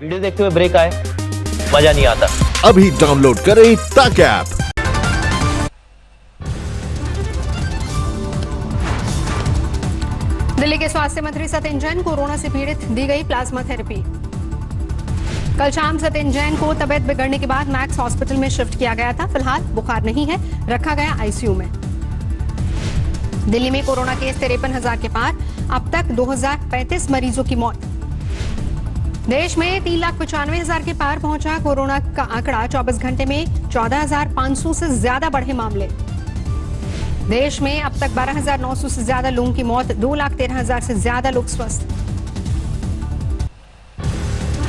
Video देखते हुए break आए, मजा नहीं आता। अभी डाउनलोड करें तक ऐप। दिल्ली के स्वास्थ्य मंत्री सत्येंद्र जैन कोरोना से पीड़ित दी गई प्लाज्मा थेरेपी। कल शाम सत्येंद्र जैन को तबियत बिगड़ने के बाद मैक्स हॉस्पिटल में शिफ्ट किया गया था। फिलहाल बुखार नहीं है, रखा गया आईसीयू में। दिल्ली में कोरोना केस 53,000 के पार, अब तक 2,035 मरीजों की मौत। देश में 3,95,000 के पार पहुंचा कोरोना का आंकड़ा। 24 घंटे में 14,500 से ज्यादा बढ़े मामले। देश में अब तक 12,900 से ज्यादा लोगों की मौत, 2,13,000 से ज्यादा लोग स्वस्थ।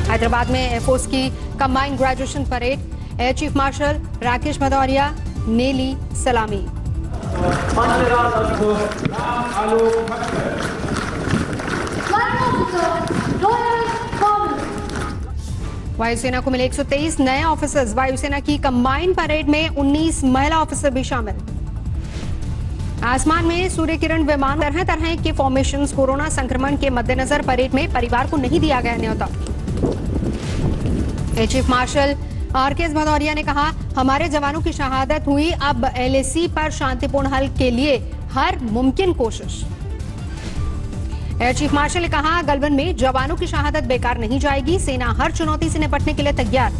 हैदराबाद में एयरफोर्स की combined graduation parade, air chief marshal Rakesh Bhadauria ने ली सलामी। वायुसेना को मिले 123 नए ऑफिसर्स। वायुसेना की कंबाइंड परेड में 19 महिला ऑफिसर भी शामिल। आसमान में सूर्य किरण विमान, तरह तरह के फॉर्मेशंस। कोरोना संक्रमण के मद्देनजर परेड में परिवार को नहीं दिया गया न्योता। Air chief marshal RKS Bhadauria ने कहा, हमारे जवानों की शहादत हुई, अब एलएसी पर शांतिपूर्ण हल के लिए हर मुमकिन कोशिश। एयर चीफ मार्शल ने कहा, गलवान में जवानों की शहादत बेकार नहीं जाएगी, सेना हर चुनौती से निपटने के लिए तैयार।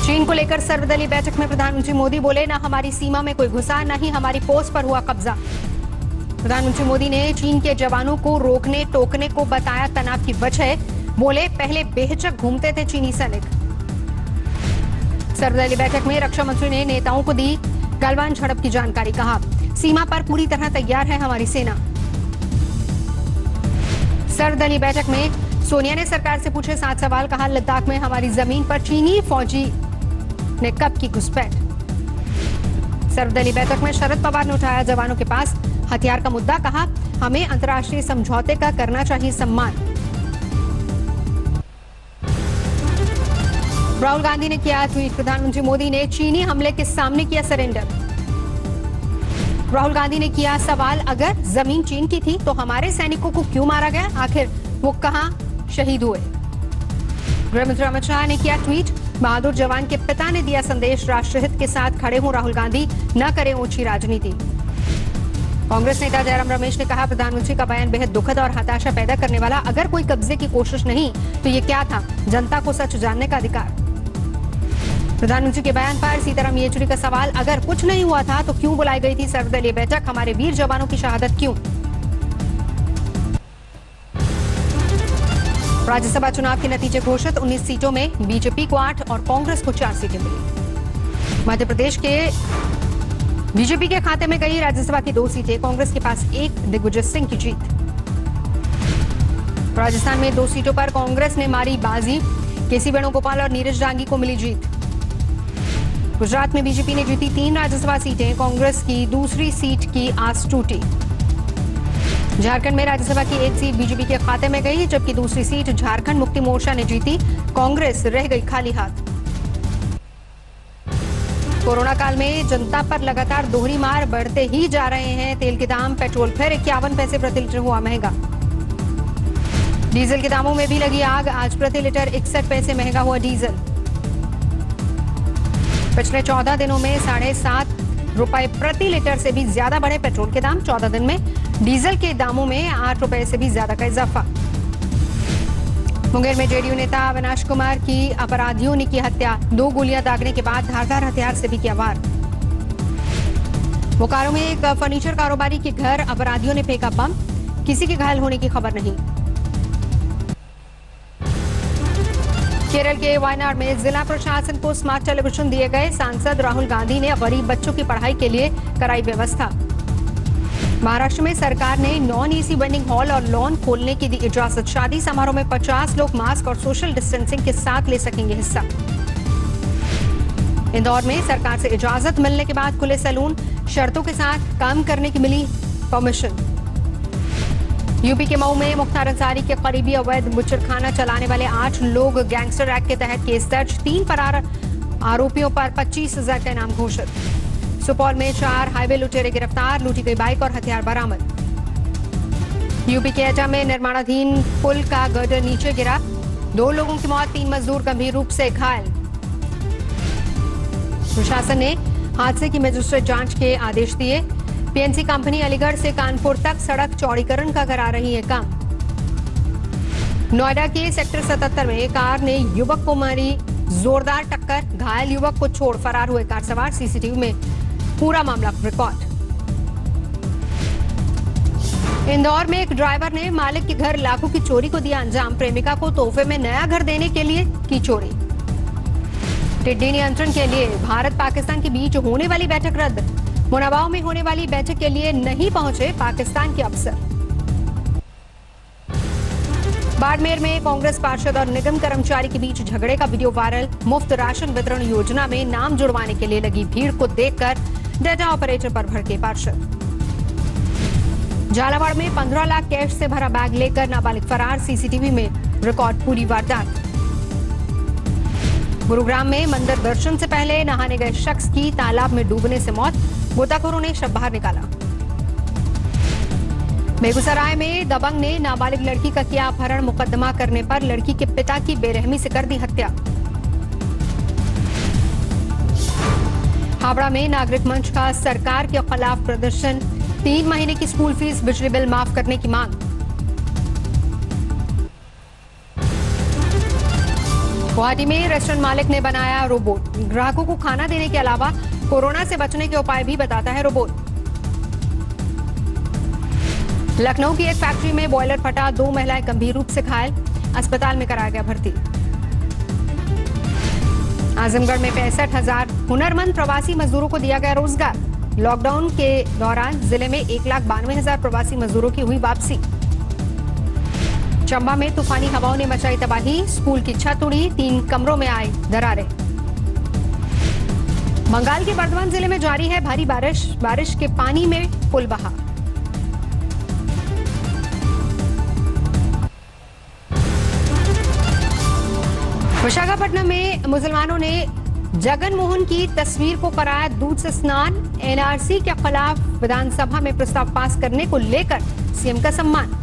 चीन को लेकर सर्वदलीय बैठक में प्रधानमंत्री मोदी बोले, न हमारी सीमा में कोई घुसा, न ही हमारी पोस्ट पर हुआ कब्जा। प्रधानमंत्री मोदी ने चीन के जवानों को रोकने टोकने को बताया तनाव की वजह। बोले, पहले बेहिचक घूमते थे चीनी सैनिक। सर्वदलीय बैठक में रक्षा मंत्री ने नेताओं को दी गलवान झड़प की जानकारी। कहा, सीमा पर पूरी तरह तैयार है हमारी सेना। सर्वदलीय बैठक में सोनिया ने सरकार से पूछे 7 सवाल। कहा, लद्दाख में हमारी जमीन पर चीनी फौजी ने कब की घुसपैठ। सर्वदलीय बैठक में शरद पवार ने उठाया जवानों के पास हथियार का मुद्दा। कहा, हमें अंतर्राष्ट्रीय समझौते का करना चाहिए सम्मान। राहुल गांधी ने किया ट्वीट। प्रधानमंत्री मोदी ने चीनी हमले के सामने किया सरेंडर। राहुल गांधी ने किया सवाल, अगर जमीन चीन की थी तो हमारे सैनिकों को क्यों मारा गया, आखिर वो कहां शहीद हुए। गृहमंत्री अमित शाह ने किया ट्वीट। बहादुर जवान के पिता ने दिया संदेश, राष्ट्रहित के साथ खड़े हों राहुल गांधी, न करें ओछी राजनीति। कांग्रेस नेता जयराम रमेश ने कहा, प्रधानमंत्री का बयान बेहद दुखद और हताशा पैदा करने वाला। अगर कोई कब्जे की कोशिश नहीं तो ये क्या था, जनता को सच जानने का अधिकार। प्रधानमंत्री के बयान पर सीताराम येचुरी का सवाल, अगर कुछ नहीं हुआ था तो क्यों बुलाई गई थी सर्वदलीय बैठक, हमारे वीर जवानों की शहादत क्यों। राज्यसभा चुनाव के नतीजे घोषित। 19 सीटों में बीजेपी को 8 और कांग्रेस को 4 सीटें मिली। मध्य प्रदेश के बीजेपी के खाते में गई राज्यसभा की 2 सीटें, कांग्रेस के पास 1। दिग्विजय सिंह की जीत। राजस्थान में 2 सीटों पर कांग्रेस ने मारी बाजी, केसी वेणुगोपाल और नीरज डांगी को मिली जीत। गुजरात में बीजेपी ने जीती 3 राज्यसभा सीटें, कांग्रेस की दूसरी सीट की आस टूटी। झारखंड में राज्यसभा की 1 सीट बीजेपी के खाते में गई, जबकि दूसरी सीट झारखंड मुक्ति मोर्चा ने जीती। कांग्रेस रह गई खाली हाथ। कोरोना काल में जनता पर लगातार दोहरी मार, बढ़ते ही जा रहे हैं तेल के दाम। पेट्रोल फिर 51 पैसे प्रति लीटर हुआ महंगा। डीजल के दामों में भी लगी आग, आज प्रति लीटर 61 पैसे महंगा हुआ डीजल। पिछले 14 दिनों में 7.5 रुपए प्रति लीटर से भी ज्यादा बढ़े पेट्रोल के दाम। 14 दिन में डीजल के दामों में 8 रुपए से भी ज्यादा का इजाफा। मुंगेर में जेडीयू नेता अविनाश कुमार की अपराधियों ने की हत्या, 2 गोलियां दागने के बाद धारदार हथियार से भी किया वार। बोकारो में एक फर्नीचर कारोबारी के घर अपराधियों ने फेंका बम, किसी के घायल होने की खबर नहीं। केरल के वायनाड में जिला प्रशासन को स्मार्ट टेलीविजन दिए गए। सांसद राहुल गांधी ने गरीब बच्चों की पढ़ाई के लिए कराई व्यवस्था। महाराष्ट्र में सरकार ने नॉन एसी वेंडिंग हॉल और लॉन खोलने की दी इजाजत। शादी समारोह में 50 लोग मास्क और सोशल डिस्टेंसिंग के साथ ले सकेंगे हिस्सा। इंदौर में सरकार से इजाजत मिलने के बाद खुले सैलून, शर्तों के साथ काम करने की मिली परमिशन। यूपी के मऊ में मुख्तार अंसारी के करीबी अवैध बुचरखाना चलाने वाले 8 लोग, गैंगस्टर एक्ट के तहत केस दर्ज। 3 फरार आरोपियों पर 25,000 का इनाम घोषित। सुपौल में 4 हाईवे लुटेरे गिरफ्तार, लूटी गई बाइक और हथियार बरामद। यूपी के एटा में निर्माणाधीन पुल का गर्डर नीचे गिरा, 2 लोगों की मौत, 3 मजदूर गंभीर रूप से घायल। प्रशासन ने हादसे की मजिस्ट्रेट जांच के आदेश दिए। पीएनसी कंपनी अलीगढ़ से कानपुर तक सड़क चौड़ीकरण का करा रही है काम। नोएडा के सेक्टर 77 में कार ने युवक को मारी जोरदार टक्कर, घायल युवक को छोड़ फरार हुए कार सवार, सीसीटीवी में पूरा मामला रिकॉर्ड। इंदौर में एक ड्राइवर ने मालिक के घर लाखों की चोरी को दिया अंजाम, प्रेमिका को तोहफे में नया घर देने के लिए की चोरी। टिड्डी नियंत्रण के लिए भारत पाकिस्तान के बीच होने वाली बैठक रद्द, मुनाबाव में होने वाली बैठक के लिए नहीं पहुंचे पाकिस्तान के अफसर। बाड़मेर में कांग्रेस पार्षद और निगम कर्मचारी के बीच झगड़े का वीडियो वायरल, मुफ्त राशन वितरण योजना में नाम जुड़वाने के लिए लगी भीड़ को देखकर डेटा ऑपरेटर पर भड़के पार्षद। झालावाड़ में 15 लाख कैश से भरा बैग लेकर नाबालिग फरार, सीसीटीवी में रिकॉर्ड पूरी वारदात। गुरुग्राम में मंदिर दर्शन से पहले नहाने गए शख्स की तालाब में डूबने से मौत, गोताखोरों ने शव बाहर निकाला। बेगूसराय में दबंग ने नाबालिग लड़की का किया अपहरण, मुकदमा करने पर लड़की के पिता की बेरहमी से कर दी हत्या। हावड़ा में नागरिक मंच का सरकार के खिलाफ प्रदर्शन, 3 महीने की स्कूल फीस, बिजली बिल माफ करने की मांग। गुवाहाटी में रेस्टोरेंट मालिक ने बनाया रोबोट, ग्राहकों को खाना देने के अलावा कोरोना से बचने के उपाय भी बताता है रोबोट। लखनऊ की एक फैक्ट्री में बॉयलर फटा, 2 महिलाएं गंभीर रूप से घायल, अस्पताल में कराया गया भर्ती। आजमगढ़ में 65,000 हुनरमंद प्रवासी मजदूरों को दिया गया रोजगार, लॉकडाउन के दौरान जिले में 1,92,000 प्रवासी मजदूरों की हुई वापसी। चंबा में तूफानी हवाओं ने मचाई तबाही, स्कूल की छत उड़ी, 3 कमरों में आई दरारें। बंगाल के बर्धमान जिले में जारी है भारी बारिश, बारिश के पानी में पुल बहा। विशाखापट्टनम में मुसलमानों ने जगन मोहन की तस्वीर को कराया दूध से स्नान, एनआरसी के खिलाफ विधानसभा में प्रस्ताव पास करने को लेकर सीएम का सम्मान।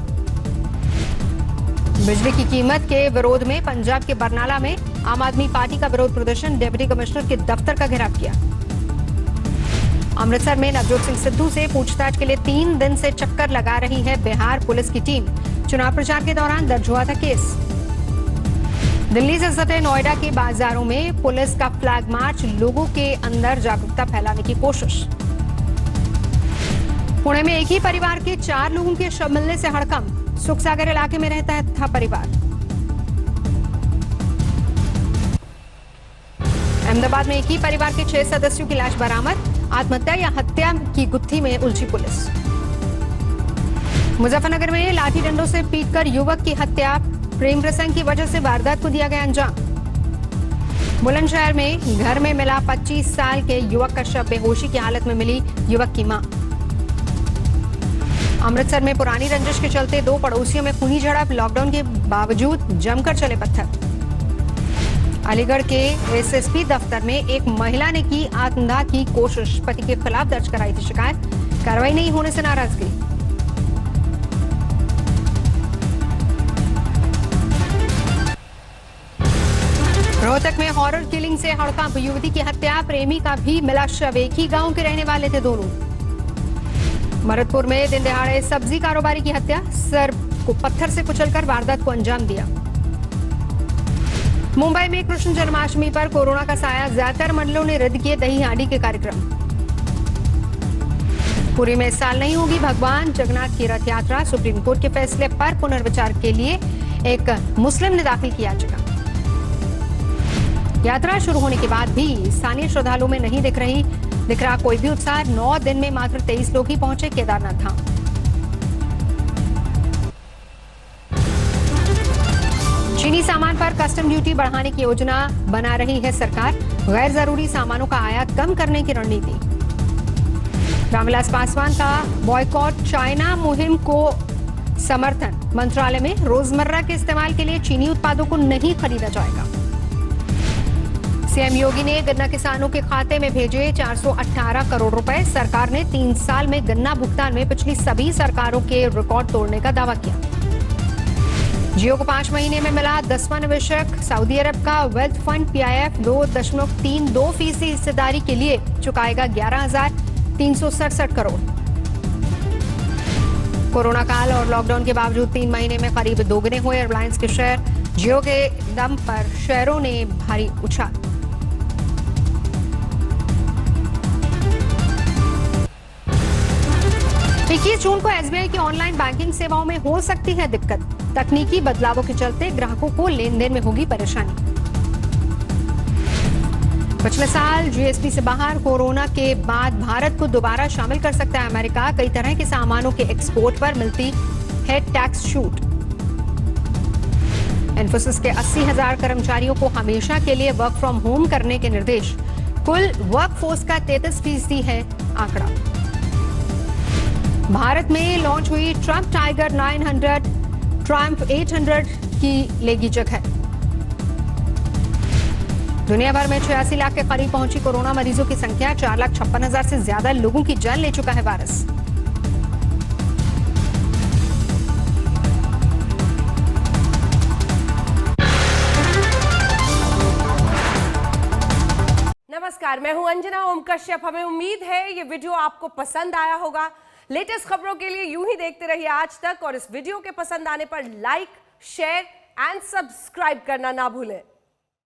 बिजली की कीमत के विरोध में पंजाब के बरनाला में आम आदमी पार्टी का विरोध प्रदर्शन, डिप्टी कमिश्नर के दफ्तर का घेराव किया। अमृतसर में नवजोत सिंह सिद्धू से पूछताछ के लिए 3 दिन से चक्कर लगा रही है बिहार पुलिस की टीम, चुनाव प्रचार के दौरान दर्ज हुआ था केस। दिल्ली से सटे नोएडा के बाजारों में पुलिस का फ्लैग मार्च, लोगों के अंदर जागरूकता फैलाने की कोशिश। पुणे में एक ही परिवार के 4 लोगों के शव मिलने से हड़कंप, सुखसागर इलाके में रहता था परिवार। अहमदाबाद में एक ही परिवार के 6 सदस्यों की लाश बरामद, आत्महत्या या हत्या की गुत्थी में उलझी पुलिस। मुजफ्फरनगर में लाठी डंडों से पीटकर युवक की हत्या, प्रेम प्रसंग की वजह से वारदात को दिया गया अंजाम। बुलंदशहर में घर में मिला 25 साल के युवक का शव, बेहोशी की हालत में मिली युवक की मां। अमृतसर में पुरानी रंजिश के चलते 2 पड़ोसियों में खूनी झड़प, लॉकडाउन के बावजूद जमकर चले पत्थर। अलीगढ़ के एसएसपी दफ्तर में एक महिला ने की आत्मदाह की कोशिश, पति के खिलाफ दर्ज कराई थी शिकायत, कार्रवाई नहीं होने से नाराजगी। रोहतक में हॉरर किलिंग से हड़कंप, युवती की हत्या, प्रेमी का भी मिला शव, एक ही गांव के रहने वाले थे दोनों। भरतपुर में दिन दहाड़े सब्जी कारोबारी की हत्या, सर को पत्थर से कुचलकर वारदात को अंजाम दिया। मुंबई में कृष्ण जन्माष्टमी पर कोरोना का साया, ज्यादातर मंडलों ने रद्द किए दही हांडी के कार्यक्रम। पुरी में इस साल नहीं होगी भगवान जगन्नाथ की रथ यात्रा, सुप्रीम कोर्ट के फैसले पर पुनर्विचार के लिए एक मुस्लिम ने दाखिल किया याचिका। यात्रा शुरू होने के बाद भी स्थानीय श्रद्धालुओं में नहीं दिख रहा कोई भी उत्साह, 9 दिन में मात्र 23 लोग ही पहुंचे केदारनाथ धाम। चीनी सामान पर कस्टम ड्यूटी बढ़ाने की योजना बना रही है सरकार, गैर जरूरी सामानों का आयात कम करने की रणनीति। रामविलास पासवान का बॉयकॉट चाइना मुहिम को समर्थन, मंत्रालय में रोजमर्रा के इस्तेमाल के लिए चीनी उत्पादों को नहीं खरीदा जाएगा। सीएम योगी ने गन्ना किसानों के खाते में भेजे 418 करोड़ रुपए। सरकार ने 3 साल में गन्ना भुगतान में पिछली सभी सरकारों के रिकॉर्ड तोड़ने का दावा किया। जियो को 5 महीने में मिला 10वां निवेशक। सऊदी अरब का वेल्थ फंड PIF 2.32% हिस्सेदारी के लिए चुकाएगा 11,367 करोड़। कोरोना काल और लॉकडाउन के बावजूद 3 महीने में करीब दोगुने हुए एयरलाइंस के शेयर। जियो के दम पर शेयरों ने भारी उछाल। 21 जून को SBI की ऑनलाइन बैंकिंग सेवाओं में हो सकती है दिक्कत। तकनीकी बदलावों के चलते ग्राहकों को लेन देन में होगी परेशानी। पिछले साल GSP से बाहर, कोरोना के बाद भारत को दोबारा शामिल कर सकता है अमेरिका। कई तरह के सामानों के एक्सपोर्ट पर मिलती है टैक्स छूट। इन्फोसिस के 80,000 कर्मचारियों को हमेशा के लिए वर्क फ्रॉम होम करने के निर्देश। कुल वर्कफोर्स का 33% है आंकड़ा। भारत में लॉन्च हुई ट्रम्प टाइगर 900, ट्रम्प 800 की लेगी जगह। दुनिया भर में 86 लाख के करीब पहुंची कोरोना मरीजों की संख्या। 4,56,000 से ज्यादा लोगों की जान ले चुका है वायरस। नमस्कार, मैं हूं अंजना ओम कश्यप। हमें उम्मीद है ये वीडियो आपको पसंद आया होगा। लेटेस्ट खबरों के लिए यूं ही देखते रहिए आज तक, और इस वीडियो के पसंद आने पर लाइक, शेयर एंड सब्सक्राइब करना ना भूलें।